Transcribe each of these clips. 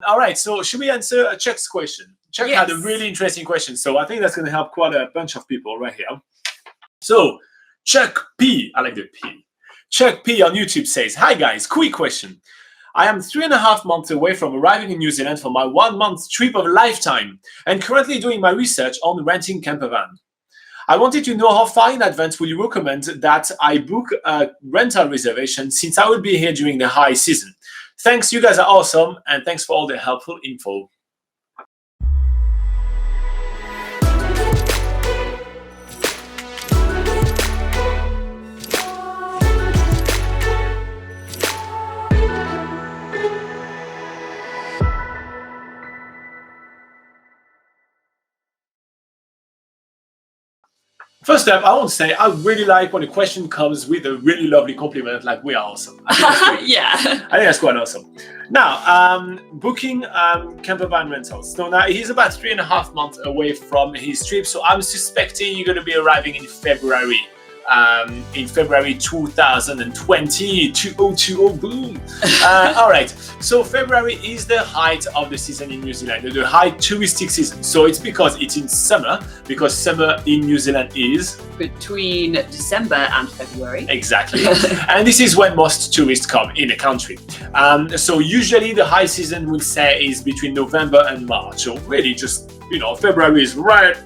All right, so should we answer Chuck's question? Chuck had a Yes. really interesting question, so I think that's going to help quite a bunch of people right here. So, Chuck P, I like the P. Chuck P on YouTube says, "Hi guys, quick question. I am 3.5 months away from arriving in New Zealand for my 1 month trip of a lifetime and currently doing my research on renting camper van. I wanted to know how far in advance would you recommend that I book a rental reservation since I will be here during the high season. Thanks, you guys are awesome, and thanks for all the helpful info." First up, I want to say I really like when a question comes with a really lovely compliment, like "we are awesome." I think that's great. Yeah. I think that's quite awesome. Now, booking camper van rentals. So now he's about 3.5 months away from his trip, so I'm suspecting you're going to be arriving in February. In February 2020, 2020, boom. All right, so February is the height of the season in New Zealand, the high touristic season. So it's because it's in summer, because summer in New Zealand is Between December and February. exactly, and this is when most tourists come in the country. So usually the high season we'll say is between November and March. So really just February is right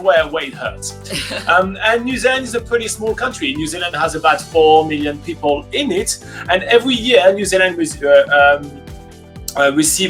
where it hurts. And New Zealand is a pretty small country. New Zealand has about 4 million people in it, and every year New Zealand receive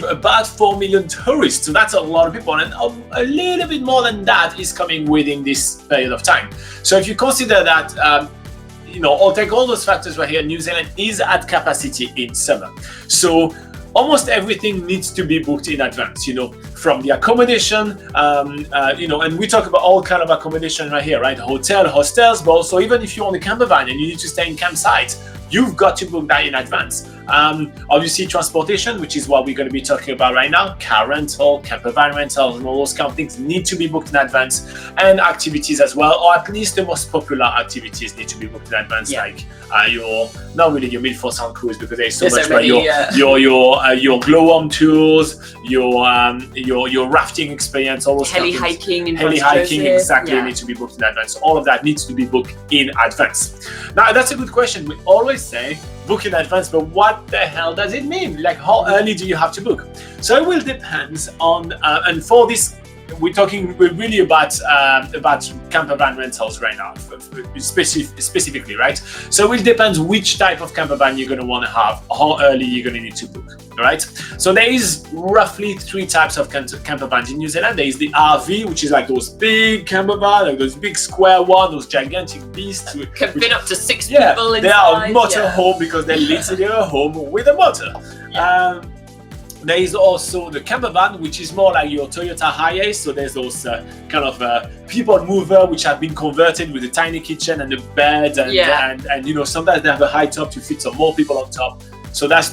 about 4 million tourists. So that's a lot of people, and a little bit more than that is coming within this period of time. So if you consider that, I'll take all those factors right here. New Zealand is at capacity in summer. So almost everything needs to be booked in advance, from the accommodation, and we talk about all kind of accommodation right here, right? Hotel, hostels, but also even if you're on a camper van and you need to stay in campsite, you've got to book that in advance. Obviously transportation, which is what we're going to be talking about right now, car rental, camper van rentals, and all those kind of things need to be booked in advance, and activities as well, or at least the most popular activities need to be booked in advance, like not really your Milford Sound cruise because there's so much, but your glowworm tours, your rafting experience, all those heli hiking, exactly, need to be booked in advance. So all of that needs to be booked in advance. Now that's a good question. We always say book in advance, but what the hell does it mean? Like, how early do you have to book? So it will depend on, and for this, we're really about camper van rentals right now, specifically, right? So it depends which type of camper van you're going to want to have, how early you're going to need to book, all right? So there is roughly 3 types of camper vans in New Zealand. There is the RV, which is like those big camper vans, like those big square ones, those gigantic beasts. Can fit up to 6 people inside. They are a motor home because they're literally a home with a motor. There is also the camper van, which is more like your Toyota Hiace. So there's those kind of people mover which have been converted with a tiny kitchen and a bed, and sometimes they have a high top to fit some more people on top. So that's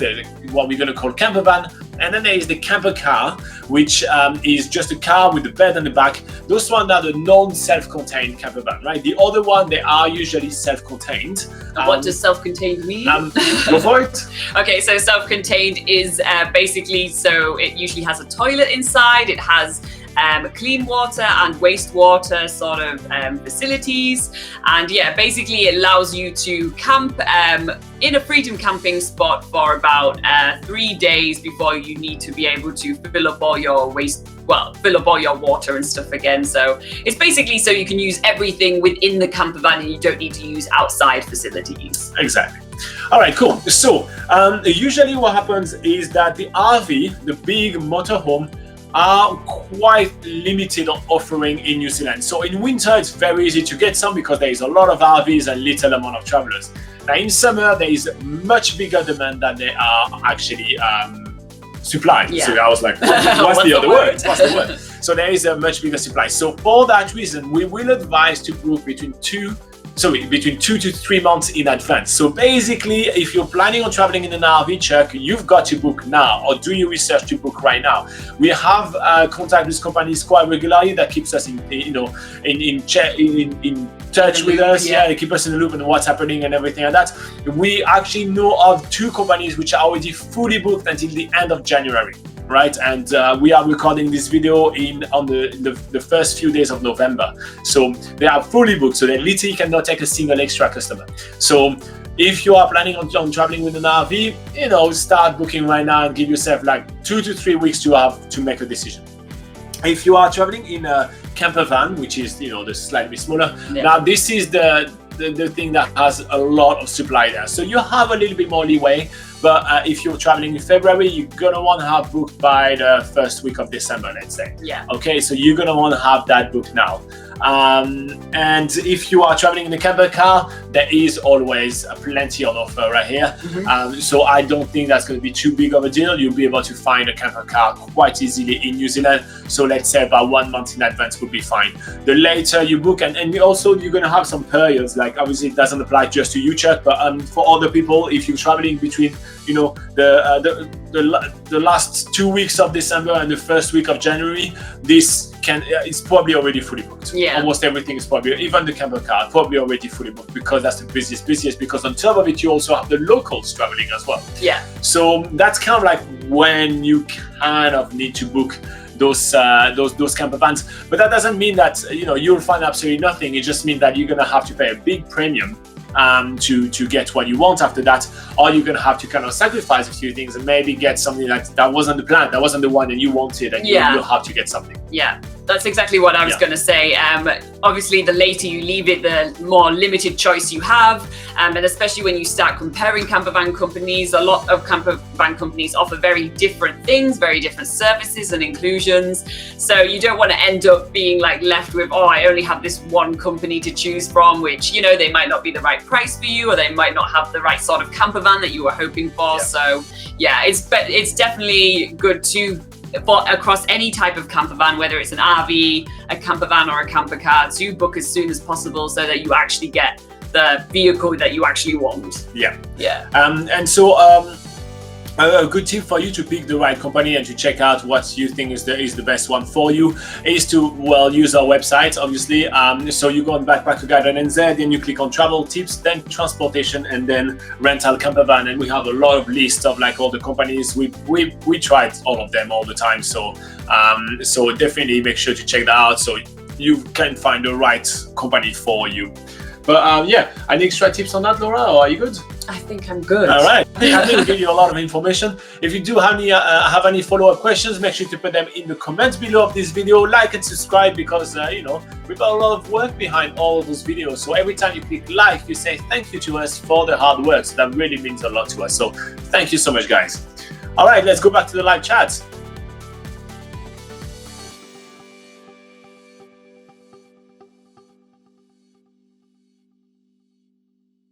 what we're going to call camper van. And then there is the camper car, which is just a car with a bed on the back. Those ones are the non-self-contained camper van, right? The other one, they are usually self-contained. What does self-contained mean? Go for it. Okay, so self-contained is basically, so it usually has a toilet inside. It has clean water and wastewater sort of facilities, and basically it allows you to camp in a freedom camping spot for about 3 days before you need to be able to fill up all your water and stuff again. So it's basically so you can use everything within the camper van and you don't need to use outside facilities. Exactly. All right, cool. So usually what happens is that the RV, the big motorhome, are quite limited on offering in New Zealand. So in winter, it's very easy to get some because there is a lot of RVs and little amount of travelers. Now in summer, there is much bigger demand than there are actually supply. So I was like, what's the other word? What's the word? So there is a much bigger supply. So for that reason, we will advise to book between 2 to 3 months in advance. So basically, if you're planning on traveling in an RV, Chuck, you've got to book now or do your research to book right now. We have contact with companies quite regularly that keeps us in touch with us. They keep us in the loop on what's happening and everything like that. We actually know of 2 companies which are already fully booked until the end of January. right? And we are recording this video on the first few days of November. So they are fully booked. So they literally cannot take a single extra customer. So if you are planning on traveling with an RV, start booking right now and give yourself like 2 to 3 weeks to make a decision. If you are traveling in a camper van, which is the slightly smaller, now this is the thing that has a lot of supply there. So you have a little bit more leeway. But if you're traveling in February, you're gonna want to have booked by the first week of December, let's say. Yeah. Okay, so you're gonna want to have that booked now. And if you are traveling in a camper car, there is always plenty on offer right here. So I don't think that's going to be too big of a deal. You'll be able to find a camper car quite easily in New Zealand. So let's say about 1 month in advance would be fine. The later you book, and also you're going to have some periods, like obviously it doesn't apply just to you, Chuck, but for other people, if you're traveling between the last 2 weeks of December and the first week of January, it's probably already fully booked. Yeah. Almost everything is probably, even the camper car, probably already fully booked, because that's the busiest, because on top of it, you also have the locals traveling as well. Yeah. So that's kind of like when you kind of need to book those camper vans. But that doesn't mean that you'll find absolutely nothing. It just means that you're gonna have to pay a big premium to get what you want after that, or you're gonna have to kind of sacrifice a few things and maybe get something that wasn't the plan, that wasn't the one that you wanted, and you'll have to get something. Yeah, that's exactly what I was going to say. Obviously, the later you leave it, the more limited choice you have, and especially when you start comparing camper van companies, a lot of camper van companies offer very different things, very different services and inclusions. So you don't want to end up being like left with, I only have this one company to choose from, which they might not be the right price for you, or they might not have the right sort of camper van that you were hoping for. So it's definitely good to, but across any type of camper van, whether it's an RV, a camper van, or a camper car, to book as soon as possible so that you actually get the vehicle that you actually want. Yeah. And so a good tip for you to pick the right company and to check out what you think is the best one for you is to use our website, obviously. So you go on backpackerguide.nz, then you click on travel tips, then transportation, and then rental camper van, and we have a lot of lists of like all the companies. We tried all of them all the time, so definitely make sure to check that out so you can find the right company for you. But any extra tips on that, Laura, or are you good? I think I'm good. All right. I think we gave you a lot of information. If you do have any follow-up questions, make sure to put them in the comments below of this video. Like and subscribe, because we've got a lot of work behind all of those videos. So every time you click like, you say thank you to us for the hard work. So that really means a lot to us. So thank you so much, guys. All right, let's go back to the live chat.